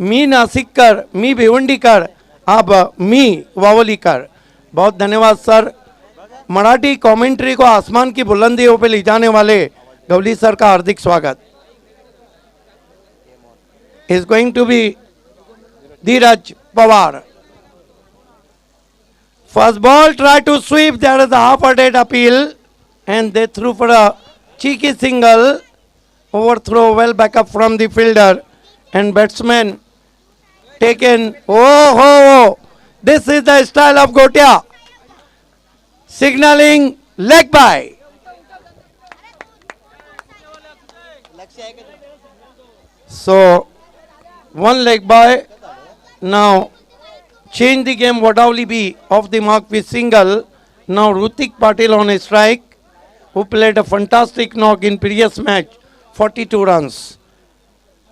मी नासिककर, मी भिवंडीकर, अब मी वावलीकर। बहुत धन्यवाद सर। मराठी कमेंट्री को आसमान की बुलंदियों पे ले जाने वाले गवली सर का हार्दिक स्वागत। Is going to be Dheeraj Pawar. First ball, try to sweep. There is a half-hearted appeal, and they threw for a cheeky single. Overthrow, well back up from the fielder, and batsman taken. Oh, oh, this is the style of Gotia. Signaling leg by. So, one leg by. Now, change the game. Wadavli B off the mark with single. Now Rutik Patil on a strike, who played a fantastic knock in previous match, 42 runs.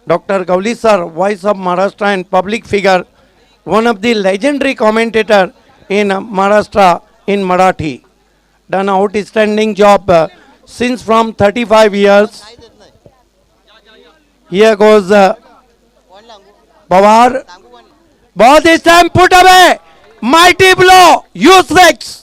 Dr. Gavli sir, voice of Maharashtra and public figure, one of the legendary commentator in Maharashtra in Marathi, done an outstanding job since from 35 years. Here goes Pawar. Ball this time put away. Mighty blow. Useless.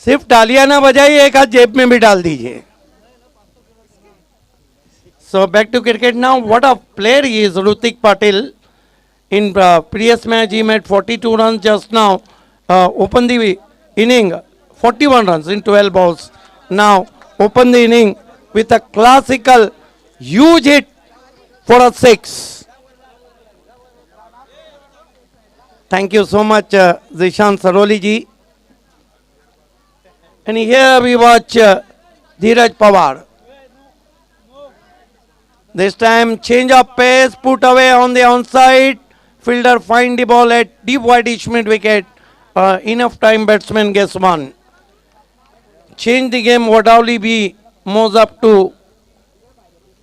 सिर्फ तालियां ना बजाइए, एक हाथ जेब में भी डाल दीजिए। So back to cricket now. What a player he is, Rutik Patil. In previous match he made 42 runs just now. Open the inning 41 runs in 12 balls. Now open the inning with a classical huge hit for a 6. Thank you so much, Zishan Saroli ji. And here we watch Dheeraj Pawar. This time change of pace, put away on the onside. Fielder find the ball at deep wide mid wicket. Enough time, batsman gets one. Change the game, Wadavli B moves up to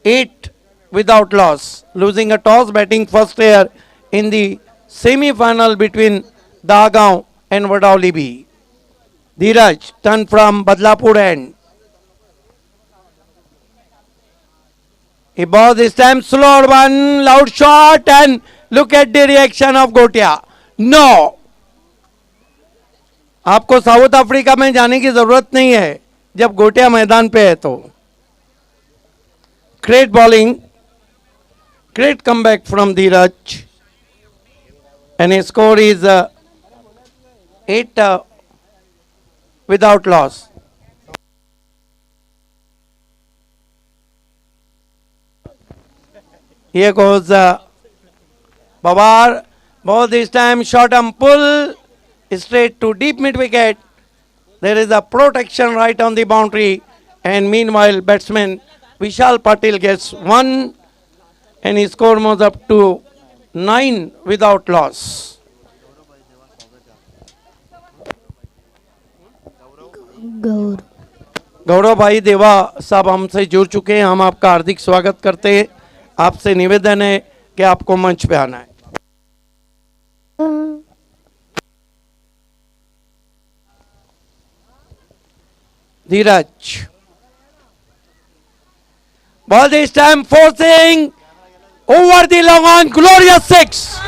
8 without loss. Losing a toss, batting first here in the semi-final between Dagaon and Wadavli B. Dheeraj, turn from Badlapur end. He bowls this time, slow one, loud shot, and look at the reaction of Gotia. No! आपको south Africa में जाने की जरूरत नहीं है जब गोटिया मैदान पे है तो. Great bowling, great comeback from Dheeraj, and his score is 8 without loss. Here goes Pawar. Ball this time, short and pull straight to deep mid wicket. There is a protection right on the boundary, and meanwhile batsman Vishal Patil gets one, and his score moves up to 9 without loss. गौरव भाई देवा साहब हमसे जुड़ चुके हैं, हम आपका हार्दिक स्वागत करते हैं। आपसे निवेदन है कि आपको मंच पे आना है। धीरज, ball this time forcing over the long on, glorious 6.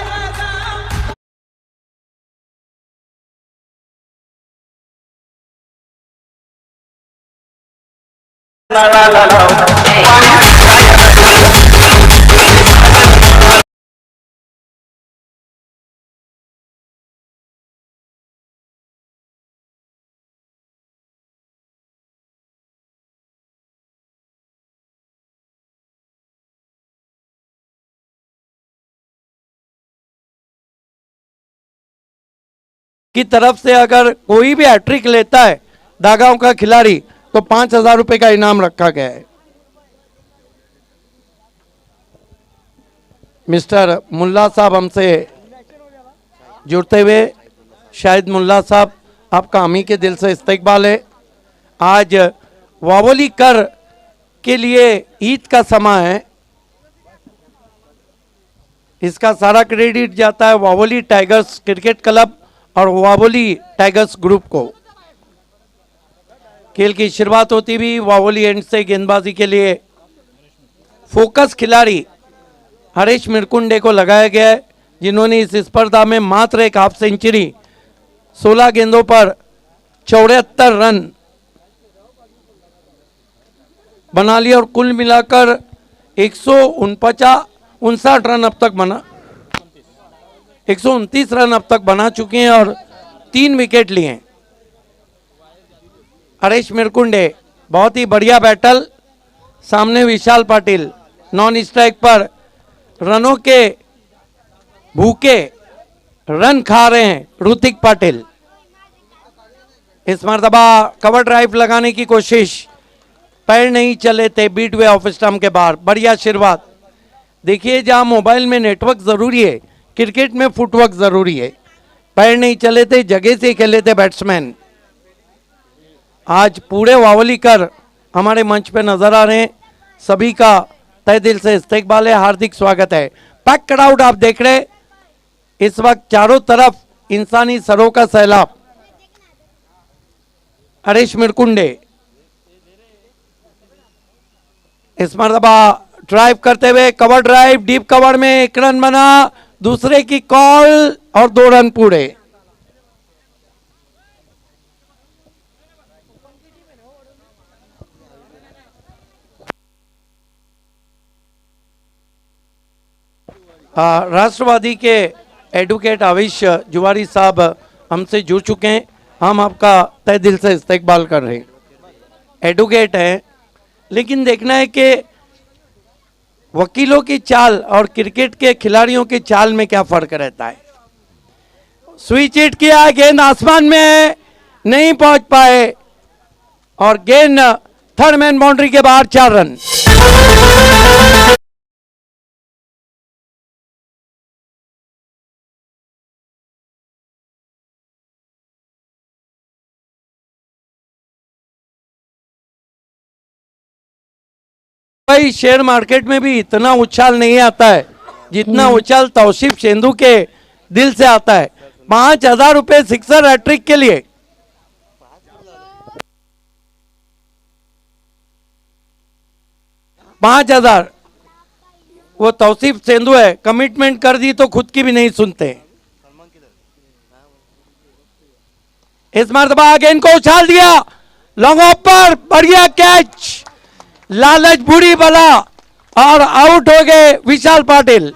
की तरफ से अगर कोई भी हैट्रिक लेता है दागांव का खिलाड़ी तो 5,000 रुपए का इनाम रखा गया है। मिस्टर मुल्ला साहब हमसे जुड़ते हुए, शाहिद मुल्ला साहब, आपका हमी के दिल से इस्तकबाल है। आज वावली कर के लिए ईद का समय है, इसका सारा क्रेडिट जाता है वावली टाइगर्स क्रिकेट क्लब और वावली टाइगर्स ग्रुप को। खेल की शुरुआत होती भी वावली एंड से गेंदबाजी के लिए फोकस खिलाड़ी हरीश मिरकुंडे को लगाया गया है, जिन्होंने इस स्पर्धा में मात्र एक हाफ सेंचुरी 16 गेंदों पर 74 रन बना लिया और कुल मिलाकर 159 रन अब तक बना 129 रन अब तक बना चुके हैं और 3 विकेट लिए हैं। हरीश मिरकुंडे बहुत ही बढ़िया बैटल, सामने विशाल पाटिल नॉन स्ट्राइक पर रनों के भूखे रन खा रहे हैं ऋतिक पाटिल। इस मर्तबा कवर ड्राइव लगाने की कोशिश, पैर नहीं चले थे बीट वे ऑफ स्टंप के बाहर। बढ़िया शुरुआत। देखिए, जहां मोबाइल में नेटवर्क जरूरी है, क्रिकेट में फुटवर्क जरूरी है। पैर नहीं चले थे, जगह से खेले थे बैट्समैन। आज पूरे वावली कर हमारे मंच पे नजर आ रहे हैं, सभी का तहे दिल से इस्तकबाल है, हार्दिक स्वागत है। पैक क्राउड आप देख रहे, इस वक्त चारों तरफ इंसानी सरों का सैलाब। हरीश मिरकुंडे इस मरतबा ड्राइव करते हुए, कवर ड्राइव डीप कवर में 1 रन बना, दूसरे की कॉल और 2 रन पूरे। राष्ट्रवादी के एडवोकेट आविश जुवारी साहब हमसे जुड़ चुके हैं, हम आपका तहे दिल से इस्तकबाल कर रहे हैं। एडवोकेट हैं, लेकिन देखना है कि वकीलों की चाल और क्रिकेट के खिलाड़ियों की चाल में क्या फर्क रहता है। स्विच हिट किया, गेंद आसमान में नहीं पहुंच पाए और गेंद थर्ड मैन बाउंड्री के बाहर 4 रन। भाई, शेयर मार्केट में भी इतना उछाल नहीं आता है जितना उछाल तौसीफ शेंदू के दिल से आता है। 5,000 रुपए सिक्सर हैट्रिक के लिए। $5,000 वो तौसीफ शेंदू है, कमिटमेंट कर दी तो खुद की भी नहीं सुनते। इस मरतबा गेंद को उछाल दिया लॉन्ग ऑफ पर, बढ़िया कैच, लालच बुरी बला और आउट हो गए विशाल पाटिल।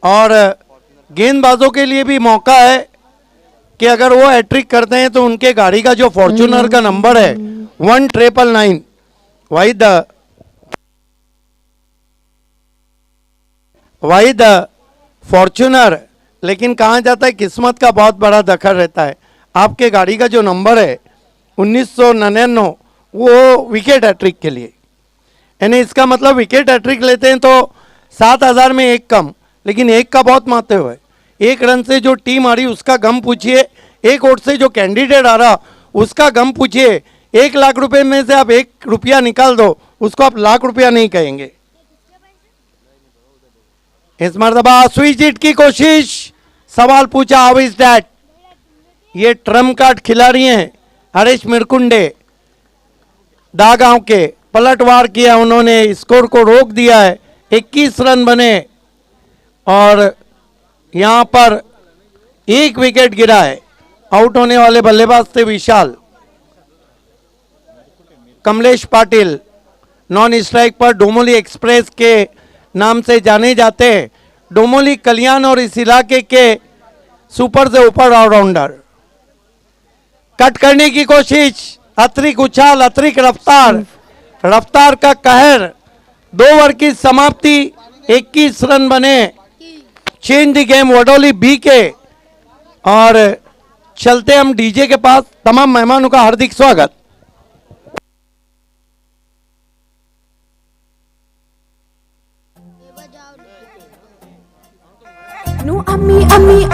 और गेंदबाजों के लिए भी मौका है कि अगर वो हैट्रिक करते हैं तो उनके गाड़ी का जो फॉर्च्यूनर का नंबर है 1999, वाहिद फॉर्च्यूनर, लेकिन कहा जाता है किस्मत का बहुत बड़ा दखल रहता है। आपके गाड़ी का जो नंबर है 1999, वो विकेट हैट्रिक के लिए, यानी इसका मतलब विकेट हैट्रिक लेते हैं तो 7,000 में 1 कम, लेकिन 1 का बहुत महत्व है। 1 रन से जो टीम आ रही उसका गम पूछिए, 1 वोट से जो कैंडिडेट आ रहा उसका गम पूछिए। 1 लाख रुपए में से आप 1 रुपया निकाल दो, उसको आप लाख रुपया नहीं कहेंगे। इस मरतबा स्विच हिट की कोशिश, सवाल पूछा हाउ इज दैट। ये ट्रम्प कार्ड खिलाड़ी हैं हरीश मिरकुंडे, दागांव के, पलटवार किया उन्होंने, स्कोर को रोक दिया है। 21 रन बने और यहां पर 1 विकेट गिरा है। आउट होने वाले बल्लेबाज थे विशाल। कमलेश पाटिल नॉन स्ट्राइक पर डोमोली एक्सप्रेस के नाम से जाने जाते हैं। डोमोली कल्याण और इस इलाके के सुपर से ऊपर ऑलराउंडर। कट करने की कोशिश, अतिरिक्त उछाल, अतिरिक्त रफ्तार, रफ्तार का कहर। 2 ओवर की समाप्ति, 21 रन बने। Change the game Wadoli B के। और चलते हम डीजे के पास। तमाम मेहमानों का हार्दिक स्वागत। No, Ami.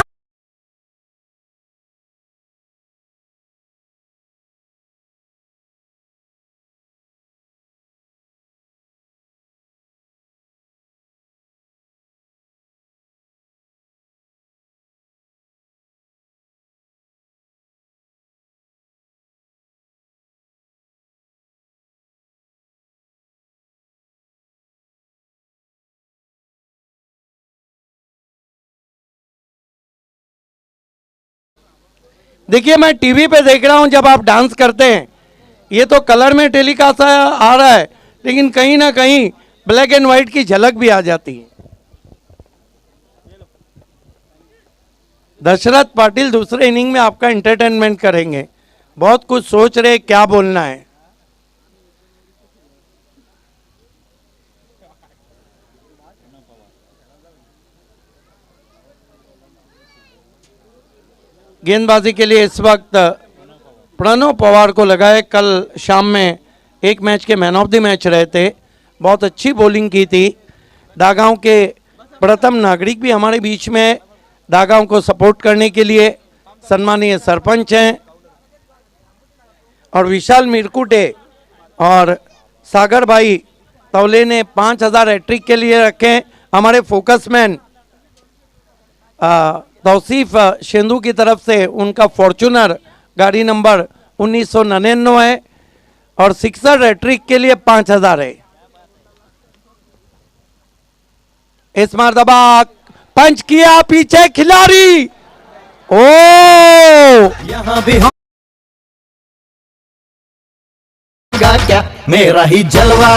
देखिए, मैं टीवी पे देख रहा हूं जब आप डांस करते हैं, ये तो कलर में टेलीकास्ट आ रहा है, लेकिन कहीं ना कहीं ब्लैक एंड व्हाइट की झलक भी आ जाती है। दशरथ पाटिल दूसरे इनिंग में आपका एंटरटेनमेंट करेंगे। बहुत कुछ सोच रहे क्या बोलना है। गेंदबाजी के लिए इस वक्त प्रणव पवार को लगाए। कल शाम में एक मैच के मैन ऑफ द मैच रहे थे, बहुत अच्छी बॉलिंग की थी। दागांव के प्रथम नागरिक भी हमारे बीच में, दागांव को सपोर्ट करने के लिए सम्मानीय सरपंच हैं। और विशाल मिरकुटे और सागर भाई तौले ने 5000 हैट्रिक के लिए रखे। हमारे फोकसमैन तौसीफ शेंदू की तरफ से उनका फॉर्चूनर गाड़ी नंबर 1999 है और सिक्सर हैट्रिक के लिए 5000 है। इस मर्तबा पंच किया पीछे खिलाड़ी। ओ यहाँ भी क्या मेरा ही जलवा।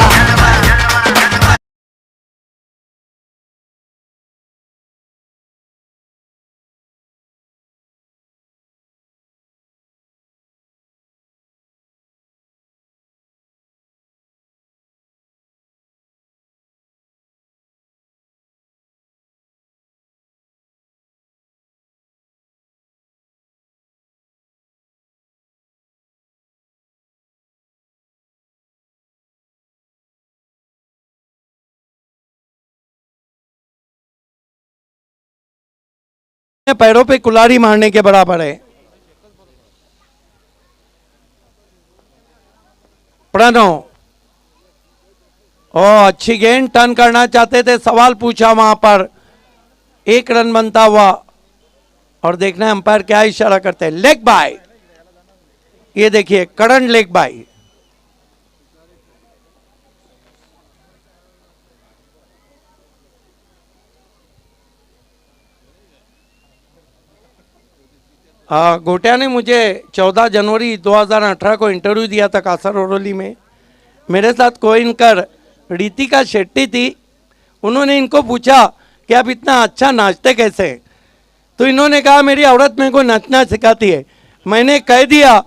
पैरों पे कुल्हाड़ी मारने के बराबर है। प्रणव अच्छी गेंद, टर्न करना चाहते थे, सवाल पूछा वहां पर, 1 रन बनता हुआ। और देखना है अंपायर क्या इशारा करते हैं। लेग बाय, ये देखिए करंट लेग बाय। गोटिया ने मुझे 14 जनवरी 2018 को इंटरव्यू दिया था कासरगोली में। मेरे साथ कोइनकर रितिका शेट्टी थी। उन्होंने इनको पूछा कि आप इतना अच्छा नाचते कैसे हैं, तो इन्होंने कहा मेरी औरत मेरे को नाचना सिखाती है। मैंने कह दिया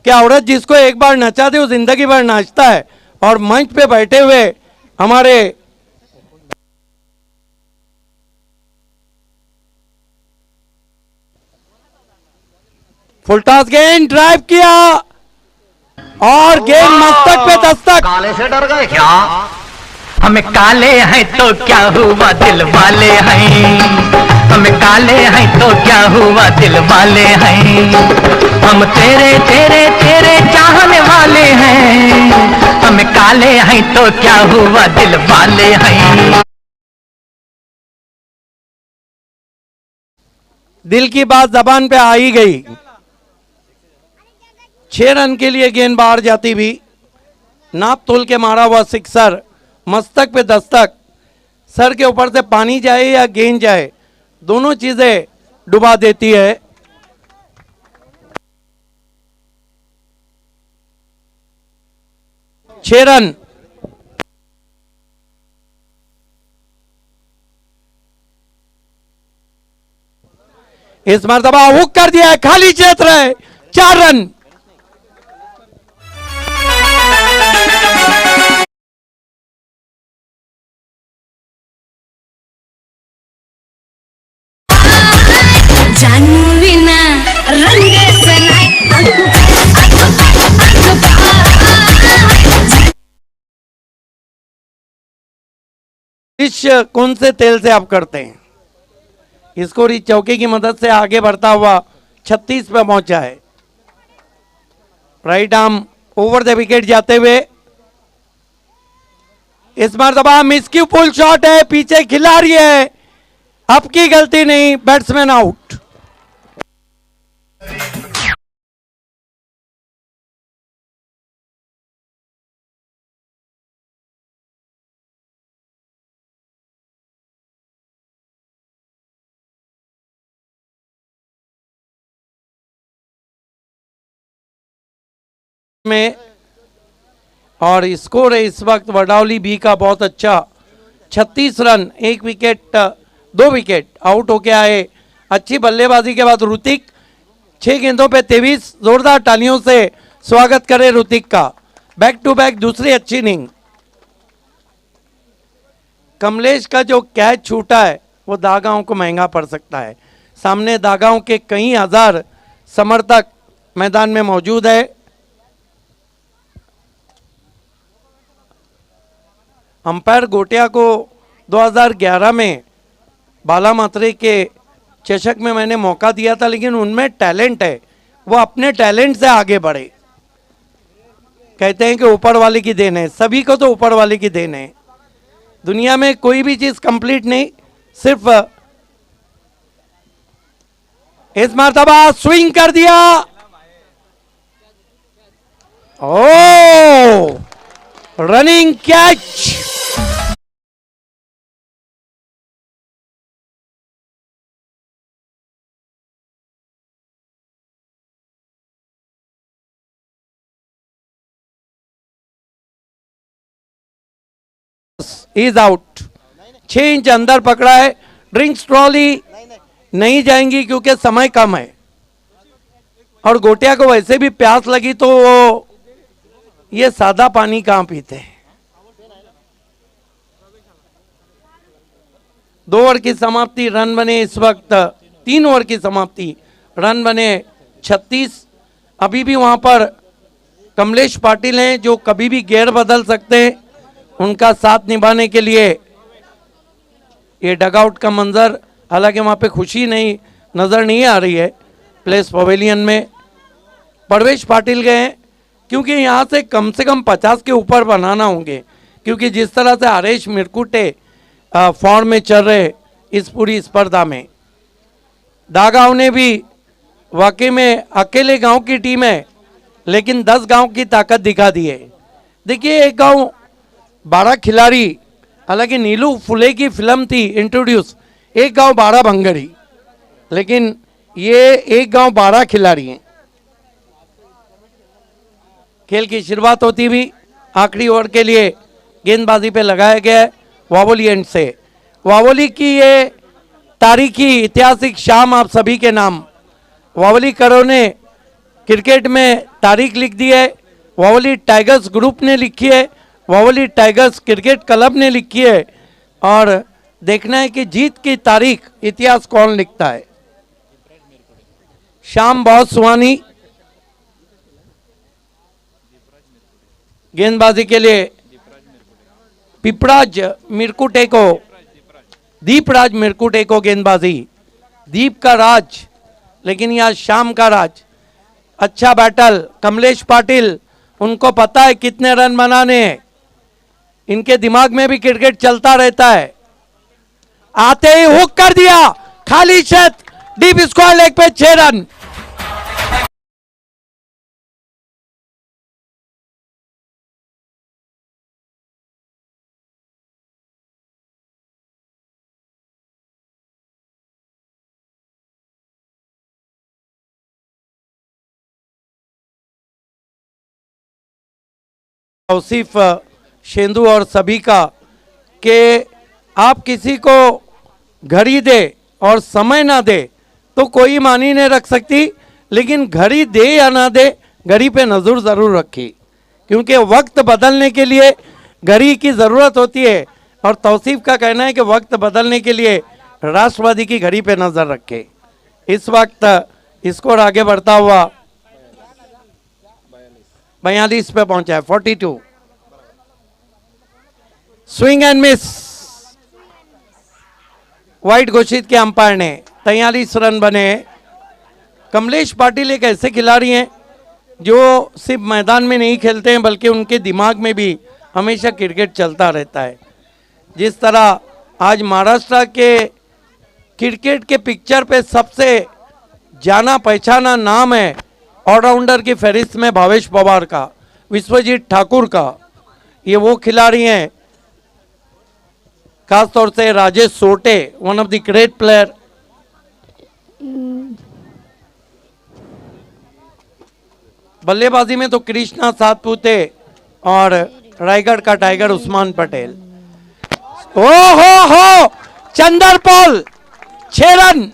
कि औरत जिसको एक बार नचा दे वो जिंदगी भर नाचता है। और मंच पे बैठे हुए हमारे फुलटॉस गेंद ड्राइव किया और गेंद मस्तक पे दस्तक। काले से डर गए क्या? हमें काले हैं तो क्या हुआ दिल वाले हैं। हमें काले हैं तो क्या हुआ दिल वाले हैं। हम तेरे तेरे तेरे चाहने वाले हैं। हमें काले हैं तो क्या हुआ दिल वाले हैं। दिल की बात जबान पे आ ही गई। 6 रन के लिए गेंद बाहर जाती भी, नाप तोल के मारा हुआ सिक्सर, मस्तक पे दस्तक। सर के ऊपर से पानी जाए या गेंद जाए, दोनों चीजें डुबा देती है। छह रन इस मर्तबा हुक कर दिया है, खाली क्षेत्र है, 4 रन। जानू विना रंग सनाई फिश कौन से तेल से आप करते हैं? स्कोर इस चौके की मदद से आगे बढ़ता हुआ 36 पे पहुंचा है। Right arm over the wicket जाते हुए, इस मर्तबा मिस्क्यू पुल शॉट है, पीछे खिलाड़ी है, अब की गलती नहीं, बैट्समैन आउट। में और स्कोर है इस वक्त वडावली बी का बहुत अच्छा, 36 रन, 1 विकेट 2 विकेट आउट होके आए। अच्छी बल्लेबाजी के बाद ऋतिक 6 गेंदों पे 23, जोरदार तालियों से स्वागत करे ऋतिक का। बैक टू बैक दूसरी अच्छी इनिंग। कमलेश का जो कैच छूटा है वो दागांव को महंगा पड़ सकता है। सामने दागांव के कई हजार समर्थक मैदान में मौजूद है। अंपायर गोटिया को 2011 में बाला मात्रे के चषक में मैंने मौका दिया था, लेकिन उनमें टैलेंट है, वो अपने टैलेंट से आगे बढ़े। कहते हैं कि ऊपर वाले की देन है, सभी को तो ऊपर वाले की देन है। दुनिया में कोई भी चीज कंप्लीट नहीं, सिर्फ इस मर्तबा स्विंग कर दिया। Oh running catch. Is out. 6 inch अंदर पकड़ा है। ड्रिंक्स ट्रॉली नहीं जाएंगी क्योंकि समय कम है, और गोटिया को वैसे भी प्यास लगी तो वो ये सादा पानी कहां पीते हैं। 2 ओवर की समाप्ति, रन बने इस वक्त 3 ओवर की समाप्ति, रन बने 36। अभी भी वहां पर कमलेश पाटिल हैं जो कभी भी गेयर बदल सकते हैं। उनका साथ निभाने के लिए ये डगआउट का मंजर, हालांकि वहाँ पे खुशी नहीं नज़र नहीं आ रही है प्लेस पवेलियन में। परवेश पाटिल गए हैं क्योंकि यहाँ से कम 50 के ऊपर बनाना होंगे, क्योंकि जिस तरह से हरेश मिरकुटे फॉर्म में चल रहे इस पूरी स्पर्धा में। दागांव ने भी वाकई में अकेले गांव की टीम है, लेकिन 10 गांव की ताकत दिखा दी है। देखिए, एक गांव 12 खिलाड़ी, हालांकि नीलू फुले की फिल्म थी इंट्रोड्यूस, एक गांव 12 भंगड़ी, लेकिन ये एक गांव 12 खिलाड़ी हैं। खेल की शुरुआत होती हुई आखिरी ओवर के लिए गेंदबाजी पे लगाया गया है वावोली एंड से। वावोली की ये तारीखी ऐतिहासिक शाम आप सभी के नाम। वावोली करो ने क्रिकेट में तारीख लिख दी है, वावोली टाइगर्स ग्रुप ने लिखी है, वावोली टाइगर्स क्रिकेट क्लब ने लिखी है, और देखना है कि जीत की तारीख इतिहास कौन लिखता है। शाम बहुत सुहानी। गेंदबाजी के लिए पिपराज मिरकुटे को, दीपराज मिरकुटे को गेंदबाजी। दीप का राज, लेकिन यह शाम का राज। अच्छा बैटल कमलेश पाटिल, उनको पता है कितने रन बनाने हैं, इनके दिमाग में भी क्रिकेट चलता रहता है। आते ही हुक कर दिया, खाली क्षेत्र, डीप स्क्वायर लेग पे 6 रन। तौसीफ शेंदू और सभी का कि आप किसी को घड़ी दे और समय ना दे तो कोई मानी नहीं रख सकती, लेकिन घड़ी दे या ना दे, घड़ी पे नजर जरूर रखी, क्योंकि वक्त बदलने के लिए घड़ी की जरूरत होती है। और तौसीफ का कहना है कि वक्त बदलने के लिए राष्ट्रवादी की घड़ी पे नजर रखे। इस वक्त स्कोर आगे बढ़ता हुआ 42 पे पहुंचा है, 42। स्विंग एंड मिस, वाइड घोषित किया अंपायर ने, 43 रन बने। कमलेश पाटिल एक ऐसे खिलाड़ी हैं जो सिर्फ मैदान में नहीं खेलते हैं, बल्कि उनके दिमाग में भी हमेशा क्रिकेट चलता रहता है। जिस तरह आज महाराष्ट्र के क्रिकेट के पिक्चर पे सबसे जाना पहचाना नाम है ऑलराउंडर की फहरिस्त में भावेश पवार का, विश्वजीत ठाकुर का, ये वो खिलाड़ी हैं। खासतौर से राजेश सोटे, one of the great player. बल्लेबाजी में तो कृष्णा सातपुते और रायगढ़ का टाइगर उस्मान पटेल। ओ हो चंद्रपॉल 6 रन।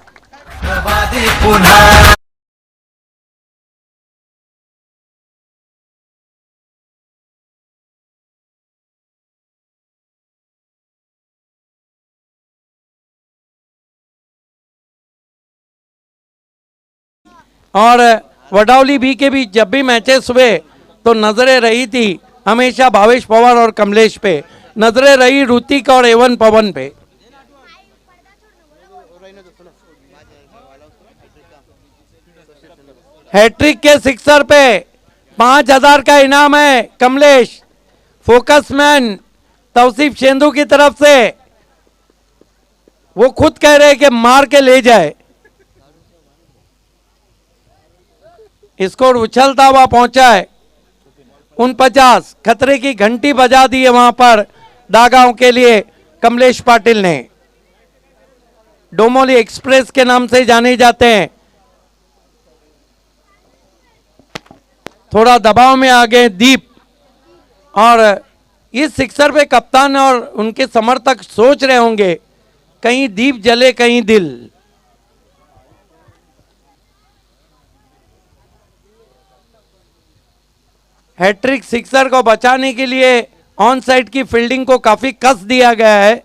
और वडावली बी के बीच जब भी मैचेस हुए तो नजरें रही थी हमेशा भावेश पवार और कमलेश पे, नजरें रही ऋतिक और एवन पवन पे। हैट्रिक के सिक्सर पे 5000 का इनाम है कमलेश। फोकसमैन तौसीफ शेंदू की तरफ से, वो खुद कह रहे कि मार के ले जाए। स्कोर उछलता हुआ पहुंचा है 49। खतरे की घंटी बजा दी है वहां पर दागांव के लिए कमलेश पाटिल ने। डोमोली एक्सप्रेस के नाम से जाने जाते हैं। थोड़ा दबाव में आ गए दीप, और इस सिक्सर पे कप्तान और उनके समर्थक सोच रहे होंगे कहीं दीप जले कहीं दिल। हैट्रिक सिक्सर को बचाने के लिए ऑन साइड की फील्डिंग को काफी कस दिया गया है।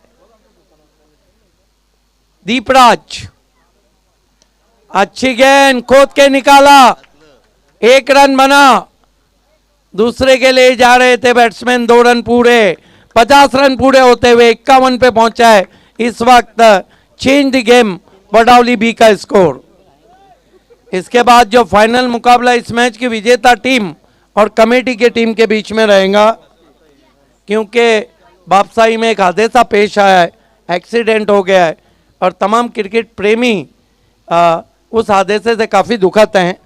दीपराज अच्छी गेंद खोद के निकाला, 1 रन बना। दूसरे के लिए जा रहे थे बैट्समैन 2 रन पूरे, 50 रन पूरे होते हुए 51 पे पहुंचा है इस वक्त चेंज द गेम बडावली बी का स्कोर। इसके बाद जो फाइनल मुकाबला इस मैच की विजेता टीम और कमेटी के टीम के बीच में रहेगा, क्योंकि बापसाई में एक हादसा पेश आया है, एक्सीडेंट हो गया है और तमाम क्रिकेट प्रेमी उस हादसे से काफी दुखद हैं।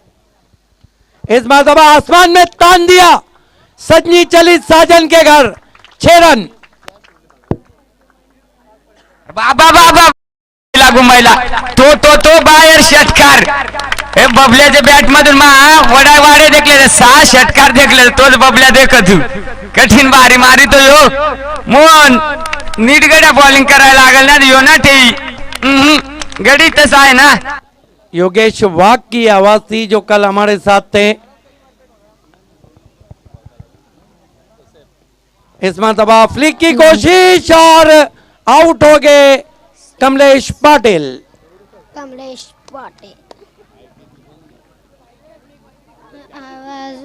इस मरतबा आसमान में तान दिया, सजनी चली साजन के घर, 6 रन। बाबा बाबा घुमायला तो बाहेर षटकार, हे बबल्याच्या बॅट मधून वडा वाडे देखले 6 षटकार देखले, तोच बबल्या देखत कठीण बारी मारी तो यो मोहन नीट गड्या बॉलिंग करायला लागल ना, यो ना ठेवी गडी तसा आहे ना। योगेश वाघ की आवाज थी जो कल हमारे साथ थे। इस मरतबा फ्लिक की कोशिश और आउट हो गए कमलेश पाटिल। कमलेश पाटिल आवाज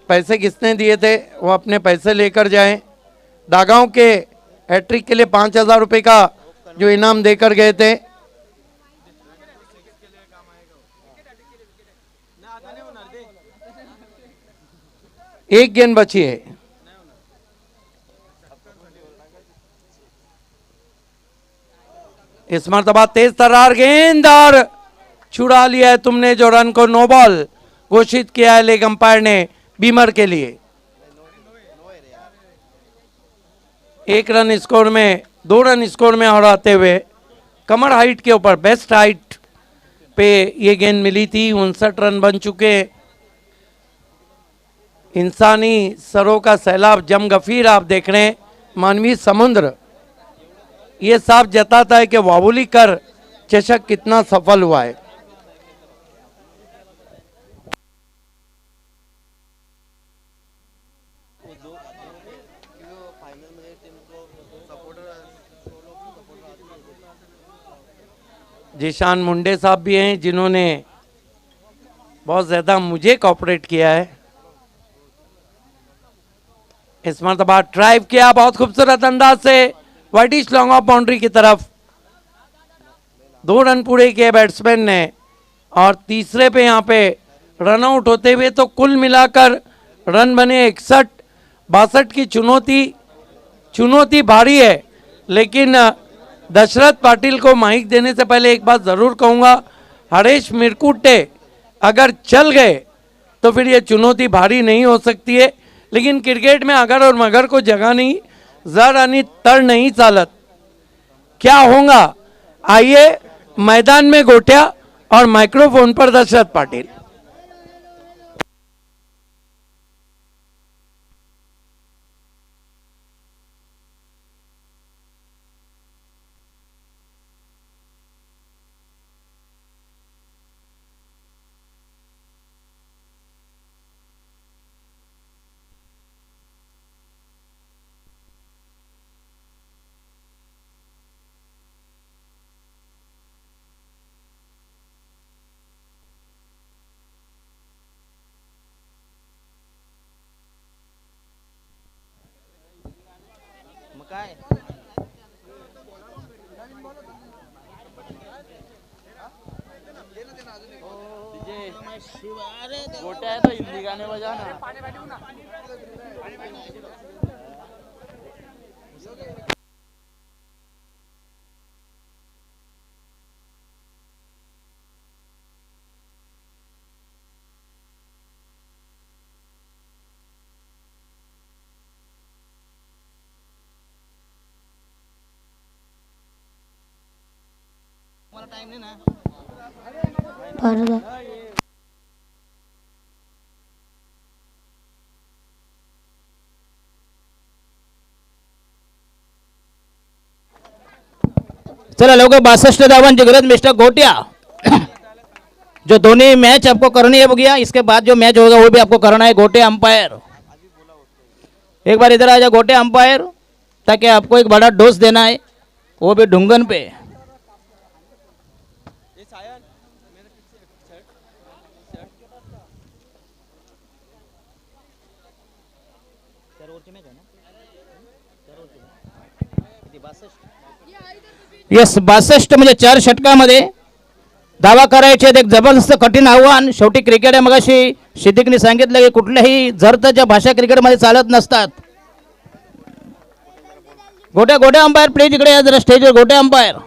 पैसे किसने दिए थे वो अपने पैसे लेकर जाएं। दागांव के हैट्रिक के लिए 5000 रुपए का जो इनाम देकर गए थे, एक गेंद बची है। इस मर्तबा तेज तर्रार गेंद और छुड़ा लिया है तुमने जो रन को नो बॉल घोषित किया है लेग अंपायर ने बीमर के लिए। 1 रन स्कोर में 2 रन स्कोर में हराते हुए कमर हाइट के ऊपर बेस्ट हाइट पे ये गेंद मिली थी। 59 रन बन चुके। इंसानी सरों का सैलाब जम गफीर आप देख रहे हैं, मानवीय समुद्र, ये साफ जताता है कि वाबुली कर चषक कितना सफल हुआ है। जिशान मुंडे साहब भी हैं जिन्होंने बहुत ज़्यादा मुझे कोऑपरेट किया है। इस मरतबा ड्राइव किया बहुत खूबसूरत अंदाज से वाइटिश लॉन्ग ऑफ बाउंड्री की तरफ। 2 रन पूरे किए बैट्समैन ने और तीसरे पे यहाँ पे रन आउट होते हुए तो कुल मिलाकर रन बने 61। 62 की चुनौती भारी है, लेकिन दशरथ पाटिल को माइक देने से पहले एक बात जरूर कहूंगा, हरेश मिरकुटे अगर चल गए तो फिर ये चुनौती भारी नहीं हो सकती है। लेकिन क्रिकेट में अगर और मगर को जगह नहीं, जर यानी तर नहीं चालत। क्या होगा, आइए मैदान में गोटिया और माइक्रोफोन पर दशरथ पाटिल। गोटा है तो हिंदी गाने बजाना। टाइम नहीं ना चला लोगों 62 धावांची गरज मिस्टर गोटिया। जो दोनों मैच आपको करनी है वो गया, इसके बाद जो मैच होगा वो भी आपको करना है। गोटे अंपायर एक बार इधर आ जाओ गोटे अंपायर, ताकि आपको एक बड़ा डोज देना है, वो भी ढूंगन पे। यस 62 म्हणजे 4 षटकामध्ये दावा करायचे एक जबरदस्त कठीण आव्हान। शेवटी क्रिकेट आहे, मगाशी सिद्दीकने सांगितलं की कुठल्याही जर्तच्या भाषा क्रिकेटमध्ये चालत नसतात। गोटे अंपायर प्लीज इकडे या जरा स्टेजवर। गोटे अंपायर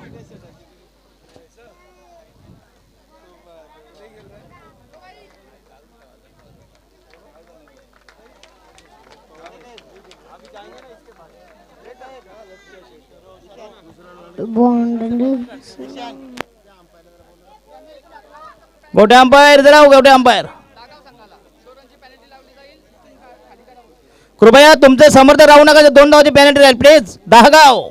गोटे अंपायर जरा गोटे अंपायर कृपया तुमचे समर्थ राहू नका। 2 धावाची पेनल्टी राहील प्लीज। दहगाव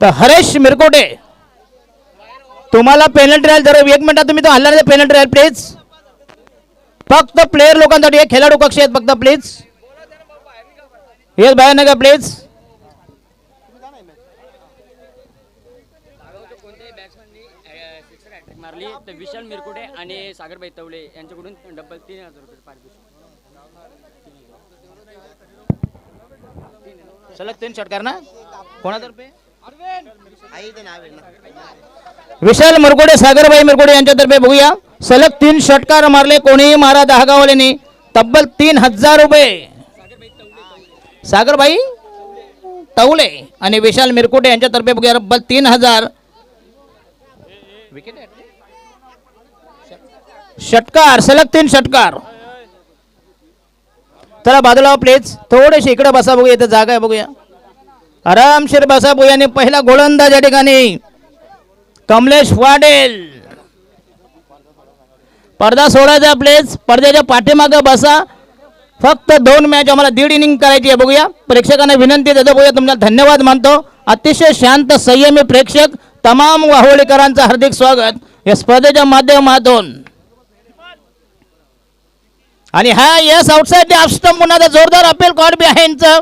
तर हरेश मिरकोटे तुम्हाला पेनल्टी राहील। जरा 1 मिनिट तुम्ही तो हल्ला नाही, पेनल्टी राहील प्लीज। फक्त प्लेयर लोकांसाठी हे खेळाडू कक्ष आहेत फक्त प्लीज। येस बाहेर नका प्लीज। मारली तर विशाल मिरकुटे आणि सागर बैतवले यांच्याकडून डबल 3000 रुपये पारितोषिक। सलग 3 षटकार ना कोणातर्फे विशाल मुरगुडे सागरबाई मुरगुडे यांच्यातर्फे बघूया सलग 3 षटकार मारले कोणीही मारा दहागाववाल्यांनी तब्बल 3000 रुपये सागरबाई तवले आणि विशाल मिरकुटे यांच्यातर्फे बघूया तब्बल 3000 षटकार सलग 3 षटकार चला बाजूला प्लीज थोडेसे इकडे बसा बघूया इथं जागा आहे बघूया आरामशीर बसा बघूया आणि पहिला गोलंदाज या ठिकाणी कमलेश वाडेल पडदा सोडायचा प्लीज पडद्याच्या पाठीमागे बसा फक्त 2 मॅच आम्हाला 1.5 इनिंग करायची आहे बघूया प्रेक्षकांना विनंती देतो बघूया तुम्हाला धन्यवाद मानतो अतिशय शांत संयमी प्रेक्षक तमाम वाहुळीकरांचं हार्दिक स्वागत या स्पर्धेच्या माध्यमातून आणि हा यस आउटसाइड द ऑफ पुन्हा जोरदार अपील कॉर्ड बिहाइंडचं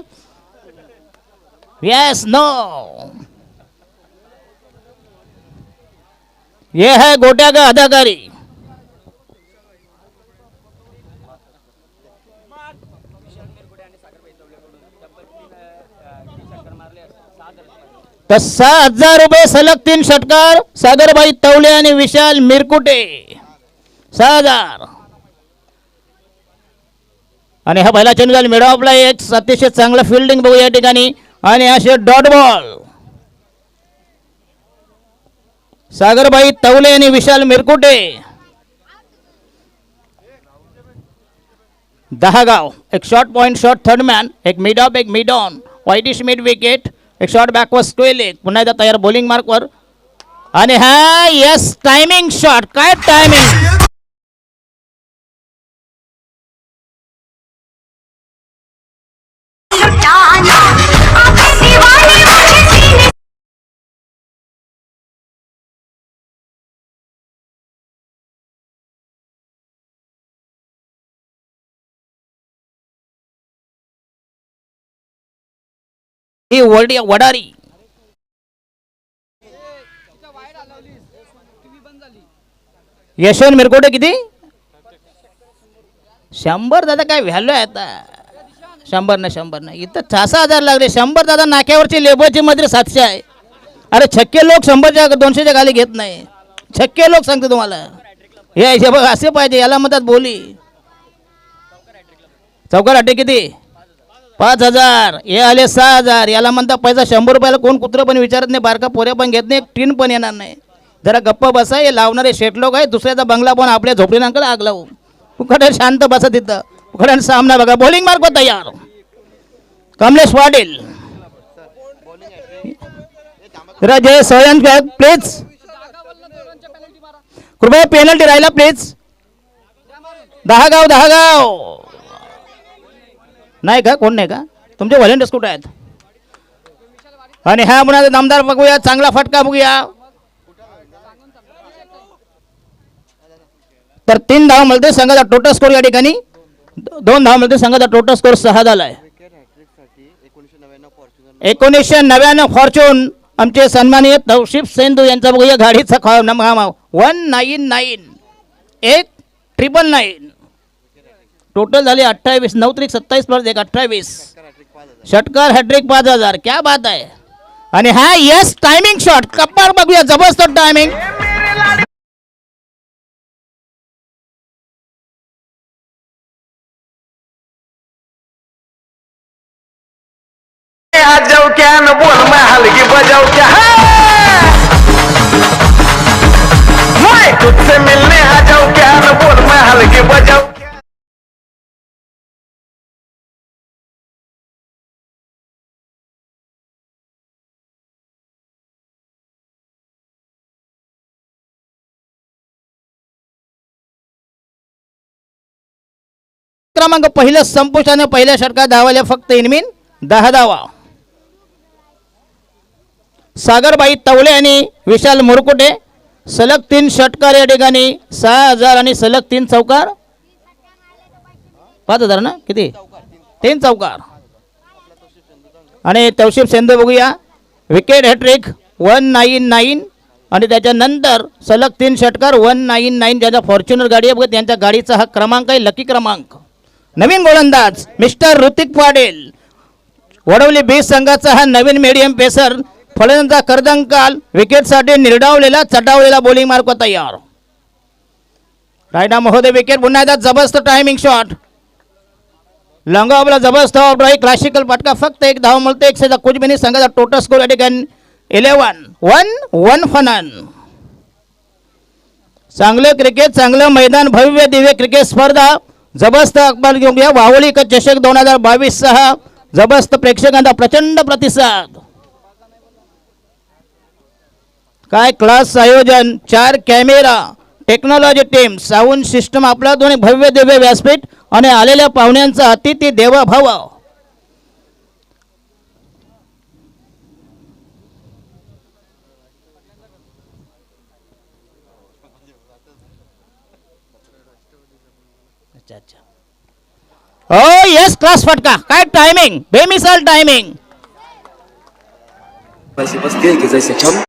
यस नो ये है गोट्या का अदाकारी तर 6000 रुपये सलग 3 षटकार सागरबाई तवले आणि विशाल मिरकुटे 6000 आणि हा पहिला चेंडू झाला मिड ऑफला एक अतिशय चांगलं फिल्डिंग बघू या ठिकाणी आणि असे डॉट बॉल सागरबाई तवले आणि विशाल मिरकुटे दहागाव एक short point short third man एक मिड ऑफ एक मिड ऑन वाईटिश मिड विकेट एक शॉर्ट बॅकवर्ड स्क्वेअर लेग पुन्हा एकदा तयार बॉलिंग मार्कवर आणि हा यस टायमिंग शॉट काय टायमिंग ही वडारी यशवंत मिरकोटे किती 100 दादा काय व्हॅल्यू आहे आता 100 नाही इथं 6000 लागले 100 दादा नाक्यावरची लेबरची मध्ये 700 आहे अरे छक्के लोक 100च्या 200च्या खाली घेत नाही छक्के लोक सांगते तुम्हाला हे बघ असे पाहिजे याला म्हणतात बोली चौकार अटे किती 5000 हे आले 6000 याला म्हणता पैसा 100 रुपयाला कोण कुत्र पण विचारत नाही बारका पोऱ्या पण घेत नाही एक टीन पण येणार नाही जरा गप्प बसा हे लावणारे शेट लोक आहे दुसऱ्याचा बंगला पण आपल्या झोपडीनांकडे आग लावू उखडे शांत बसा तिथं उखड्याने सामना बघा बॉलिंग मार्क तयार कमलेश वाडेल जय सोयन प्लीज कृपया पेनल्टी राहिला प्लीज दहागाव नाही का कोण नाही का तुमचे व्हॉलेंटियर्स कुठे आहेत आणि हा पुन्हा नामदार बघूया चांगला फटका बघूया तर 3 धावा मिळते संघाचा टोटल स्कोर या ठिकाणी 2 धावा मिळते संघाचा टोटल स्कोर 6 झाला आहे 1999 फॉर्च्यून आमचे सन्माननीय तौशिफ सेंधू यांचा बघूया गाडीचा 199 1999 टोटल झाले 28 9 त्रिक 27 प्लस 1 28 षटकार हॅट्रिक 5000 क्या बात आहे आणि हा यस टायमिंग शॉट कप्पार बघूया जबरदस्त टायमिंग आ जाओ क्या न बोल मैं हल्की बजाओ क्या मैं तुझसे मिलने आ जाओ क्या न बोल मैं हल्की बजाओ क्रमांक पहिल्या संपुष्टाने पहिल्या षटकात धावाल्या फक्त इनमीन 10 धावा सागरबाई तवले आणि विशाल मुरकुटे सलग 3 षटकार या ठिकाणी 6000 आणि सलग 3 चौकार 5000 ना किती 3 चौकार आणि तौशिफ सेंधू बघूया विकेट हॅट्रिक 199 आणि त्याच्यानंतर सलग 3 षटकार 199 ज्याचा फॉर्च्युनर गाडी आहे बघा त्यांच्या गाडीचा हा क्रमांक आहे लकी क्रमांक नवीन गोलंदाज मिस्टर ऋतिक पाटील वडवली बीस संघाचा हा नवीन मीडियम पेसर फलंदाजांचा कर्दंकाल विकेटसाठी निर्डावलेला चटावलेला बॉलिंग मार्क तयार. रायडा महोदय विकेट पुन्हा एकदा जबरदस्त टायमिंग शॉट लंगावला जबरदस्त ऑफड्राईव्ह क्लासिकल फटका फक्त एक धाव मिळते. 100 कुछ भी नहीं संघाचा टोटल स्कोर या ठिकाणी 11-1 फनन. चांगलं क्रिकेट चांगलं मैदान भव्य दिव्य क्रिकेट स्पर्धा जबरदस्त अकबर घेऊन घ्या. वावळी चषक 2022-6 जबरदस्त प्रेक्षकांचा प्रचंड प्रतिसाद. काय क्लास आयोजन 4 camera technology team sound system आपला दोन्ही भव्य दिव्य व्यासपीठ आणि आलेल्या पाहुण्यांचा अतिथी देवभाव. अच्छा ओ यस क्लास फटका काय टायमिंग बेमिसाल टायमिंग. Спасибо, que за сейчас.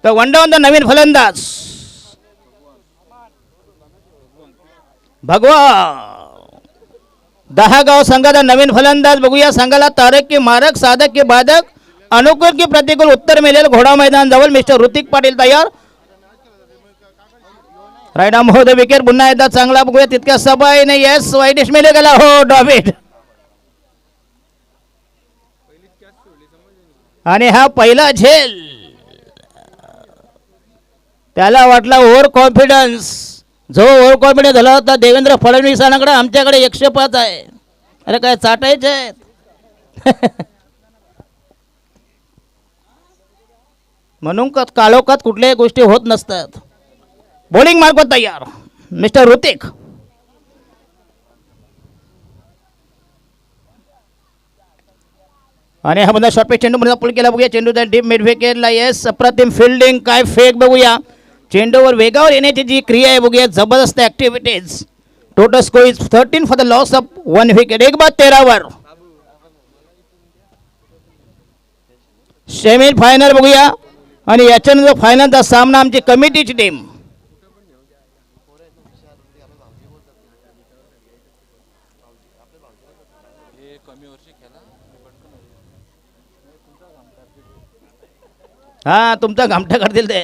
तर वन डाऊन द नवीन फलंदाज भगवा 10 गाव संघाचा नवीन फलंदाज बघूया. संघाला तारक की मारक साधक की बाधक अनुकूल की प्रतिकूल उत्तर मिळेल. घोडा मैदान जवळ मिस्टर ऋतिक पाटील तयार. रायडा महोदय विकेट पुन्हा एकदा चांगला बघूया. तितक्या सबाईने येस वाईटिश मिले गेला हो डॉबिट. आणि हा पहिला झेल त्याला वाटला ओव्हर कॉन्फिडन्स. जो ओव्हर कॉन्फिडन्स झाला होता देवेंद्र फडणवीसांकडे आमच्याकडे 105 आहे. अरे काय चाटायचे आहेत म्हणून कालोखात कुठल्याही गोष्टी होत नसतात. बॉलिंग मार्क तयार मिस्टर ऋतिक. आणि हा बंदा शॉर्ट पे चेंडू मध्ये पुल केला बघूया. चेंडू डीप मिड विकेटला येस अप्रतिम फिल्डिंग काय फेक बघूया. चेंडूवर वेगावर येण्याची जी क्रिया आहे बघूया जबरदस्त activities. Total score is 13 for the loss of 1 wicket. एक बाद 13 वर. सेमी फायनल बघूया आणि याच्यानंतर फायनलचा सामना आमची कमिटीची टीम हा तुमचा घामटा करतील ते.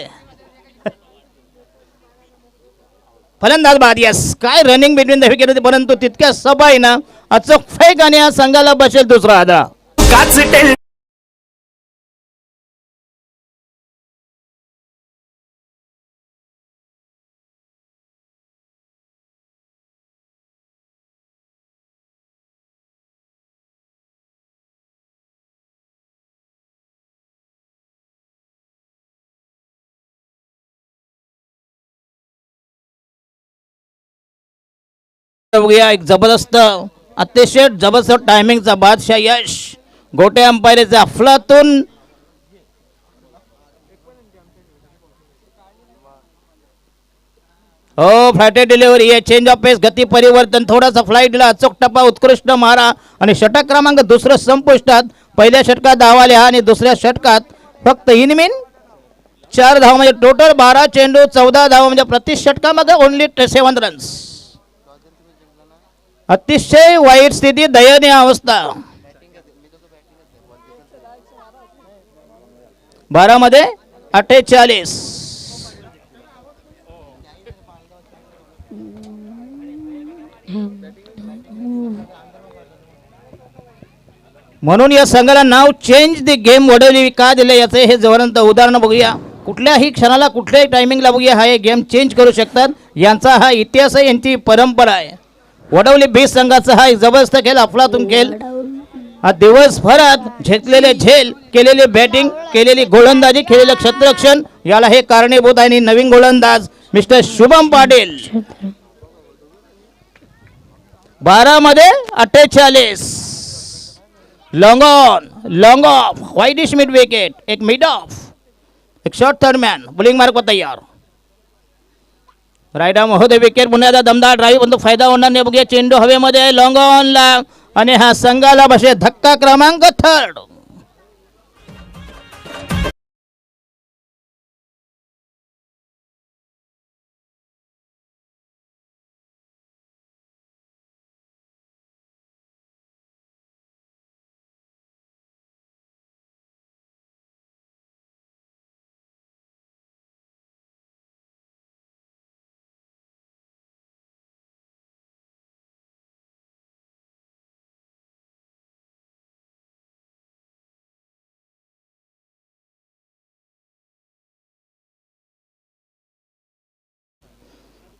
फलंदाज बाद यस काय रनिंग बिटवीन द विकेट होती परंतु तितक्या सबाईनं अचूक फेक आणि या संघाला बसेल दुसरा आधा. बघूया एक जबरदस्त अतिशय जबरदस्त टायमिंगचा बादशाह यश गोटे अंपायरचा अफलातून हो फ्लाइट डिलिव्हरी आहे. चेंज ऑफ पेस गती परिवर्तन थोडासा फ्लाईट दिला अचूक टप्पा उत्कृष्ट मारा आणि षटक क्रमांक दुसरं संपुष्टात. पहिल्या षटकात धावा लिहा आणि दुसऱ्या षटकात फक्त इनमिन 4 धावा म्हणजे टोटल 12 चेंडू 14 धावा म्हणजे प्रति षटकामध्ये ओनली 7 रन्स. अतिशय वाईट स्थिती दयनीय अवस्था. 12 मध्ये 48. म्हणून या संघाला नाव चेंज द गेम वडवली का दिले याचे हे जवळंत उदाहरण बघूया. कुठल्याही क्षणाला कुठल्याही टायमिंगला बघूया हा हे गेम चेंज करू शकतात. यांचा हा इतिहास आहे यांची परंपरा आहे. वडवली बीस संघाचा हा एक जबरदस्त खेळ अफलातून खेळ. हा दिवसभरात झेकलेले झेल केलेली बॅटिंग केलेली गोलंदाजी केलेलं क्षेत्ररक्षण याला हे कारणीभूत आहे. आणि नवीन गोलंदाज मिस्टर शुभम पाटील 12 मध्ये 48. Long off wideish mid wicket, एक मिड ऑफ, एक short third man bowling mark वर तयार. राईट आर्म होते विकेट, पुन्हा एकदा दमदार ड्राईव्ह, पण तो फायदा होणार नाही. बघूया चेंडू हवेमध्ये लॉंग ऑनला आणि हा संघाला बसे धक्का क्रमांक थर्ड.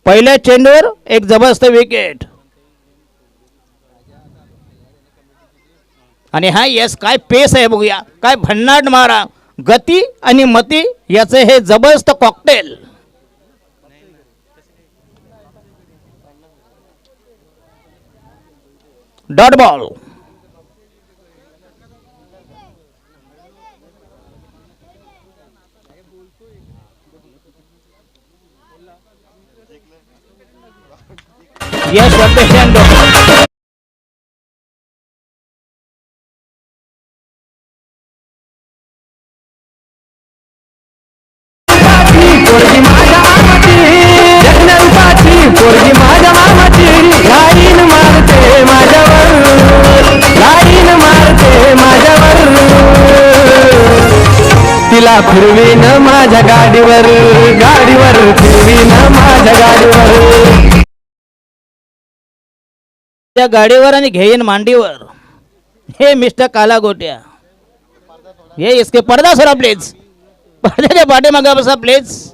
पहिल्या चेंडूवर एक जबरदस्त विकेट आणि हा यस काय पेस आहे बघूया, काय भन्नाट मारा, गती आणि मती याचे हे जबरदस्त कॉकटेल. Dot ball. यस चेंडू पोरगी माझ्या मामाची लाईन मारते माझ्यावर, लाईन मारते माझ्यावर. तिला फिरवीन माझ्या गाडीवर, गाडीवर फिरवीन माझ्या गाडीवर. त्या गाडीवर आणि घेईन मांडीवर. हे मिस्टर काला गोट्या, हे इसके पडदा सोडा प्लीज, पडद्याच्या पाठीमागे बसा प्लीज.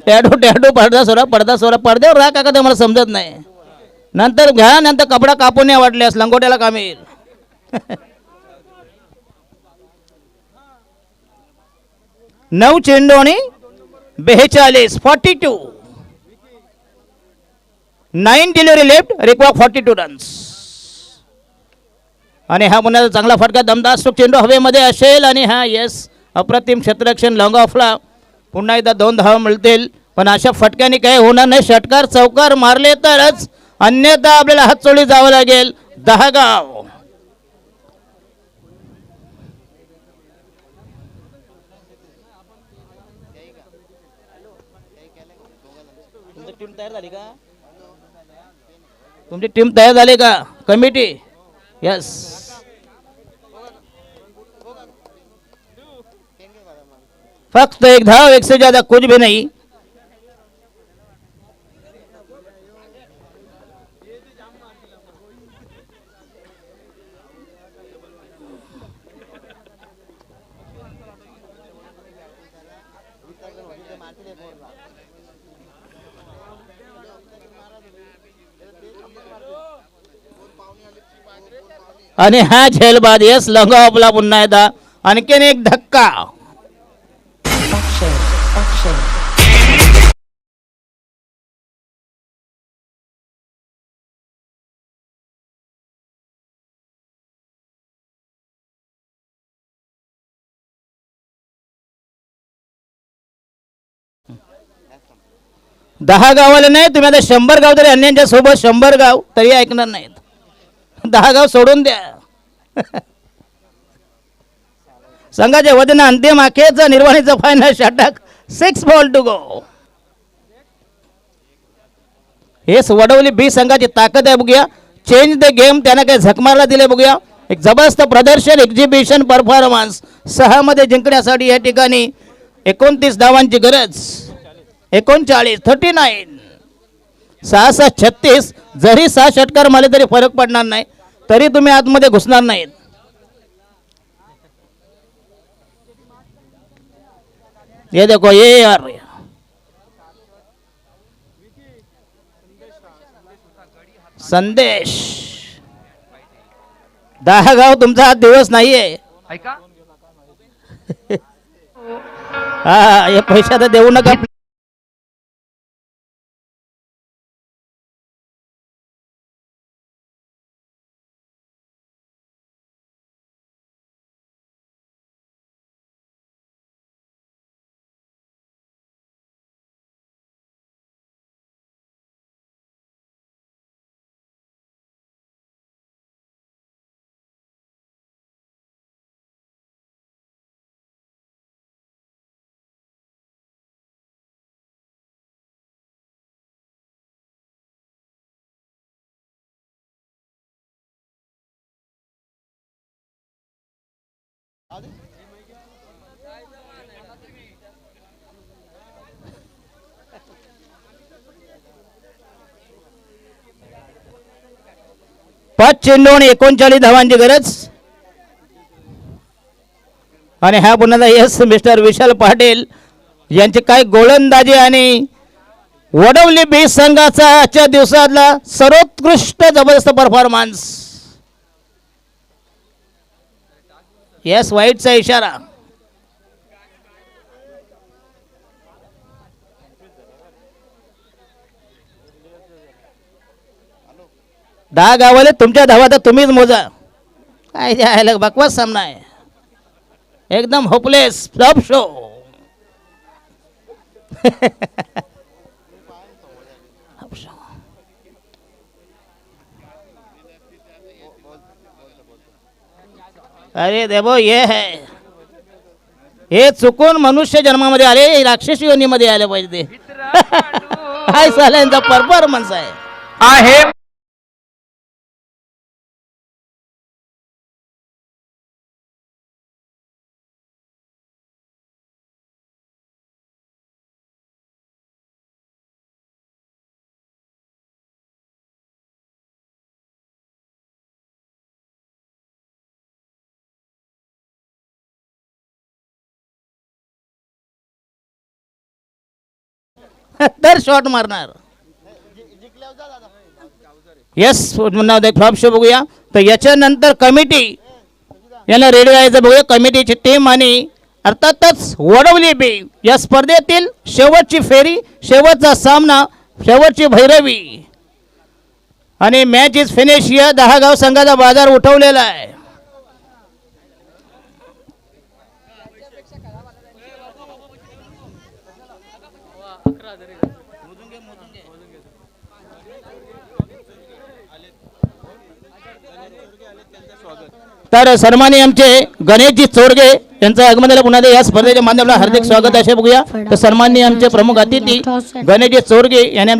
टॅटू टॅटू पडदा सोडा, पडदा सोडा, पडद्यावर राहा काका, ते मला समजत नाही. नंतर घ्या, नंतर कपडा कापून नाही वाटल्यास लंगोट्याला काम येईल. 9 चेंडू आणि 42 42. 9 डिलिव्हरी लेफ्ट, रिक्वायर 42 रन्स. आणि हा पुन्हा चांगला फटका, दमदार स्ट्रोक, चेंडू हवेमध्ये असेल आणि हा यस अप्रतिम क्षेत्ररक्षण लॉंग ऑफला. पुन्हा एकदा 2 धावा मिळतील, पण अशा फटक्याने काही होणार नाही. षटकार चौकार मारले तरच, अन्यथा आपल्याला हातचोळी जावं लागेल. 10 गाव. टीम तयार झाली का? तुमची टीम तयार झाली का कमिटी? यस. फक्त एक धाव, एक से ज्यादा कुछ भी नहीं. आणि हा झेलबाद यस लंग ऑफला पुन्हा एकदा आणखीन एक धक्का. दहा गावाला नाही, तुम्ही आता 100 गाव तरी अन्यांच्या सोबत 100 गाव तरी ऐकणार नाहीत. 10 गाव सोडून द्या. संघाच्या वतीनं अंतिम अखेरचा निर्वाणीचा फायनल षटक, 6 बॉल टू गो. हेच वडवली बी संघाची ताकद आहे बघूया. चेंज द गेम, त्यांना काही झक मारला दिले बघूया. एक जबरदस्त प्रदर्शन, एक्झिबिशन परफॉर्मन्स. 6 मध्ये जिंकण्यासाठी या ठिकाणी 29 धावांची गरज. 39 39 6 36. जरी 6 षटकार मारले तरी फरक पडणार नाही, तरी तुम्ही आतमध्ये घुसणार नाहीत. ये देखो ये यार, संदेश. 10 गाव तुमचा हा दिवस नाहीये. हा, हे पैसा तर देऊ नका. पाच चेंडू आणि 39 धावांची गरज. आणि हा पुन्हा यस मिस्टर विशाल पाटील यांची काय गोलंदाजी आणि वडवली बी संघाचा आजच्या दिवसातला सर्वोत्कृष्ट जबरदस्त परफॉर्मन्स. यस वाईटचा इशारा. दहा गावाले तुमच्या धावा तर तुम्हीच मोजा. काय जे बकवास सामना आहे, एकदम होपलेस फ्लॉप शो. अरे देवो ये है, हे चुकून मनुष्य जन्मामध्ये आले, राक्षसी योनीमध्ये आले पाहिजे ते. काय साल्यांचा परफॉर्मन्स आहे. तर शॉट मारणार. यस पुन्हा फ्लॉप शो बघूया. तर याच्यानंतर कमिटी याला रेडी व्हायचं बघूया. कमिटीची टीम आणि अर्थातच वडवली बी या स्पर्धेतील शेवटची फेरी, शेवटचा सामना, शेवटची भैरवी आणि मॅच इज फिनिश. या 10 गाव संघाचा बाजार उठवलेला आहे. तर सन्माननीय आमचे गणेशजी चोरगे यांचं आगमन झालं. पुन्हा या स्पर्धेच्या माध्यमाला हार्दिक स्वागत असे बघूया. तर सन्माननीय आमचे प्रमुख अतिथी गणेशजी चोरगे यांनी आमच्या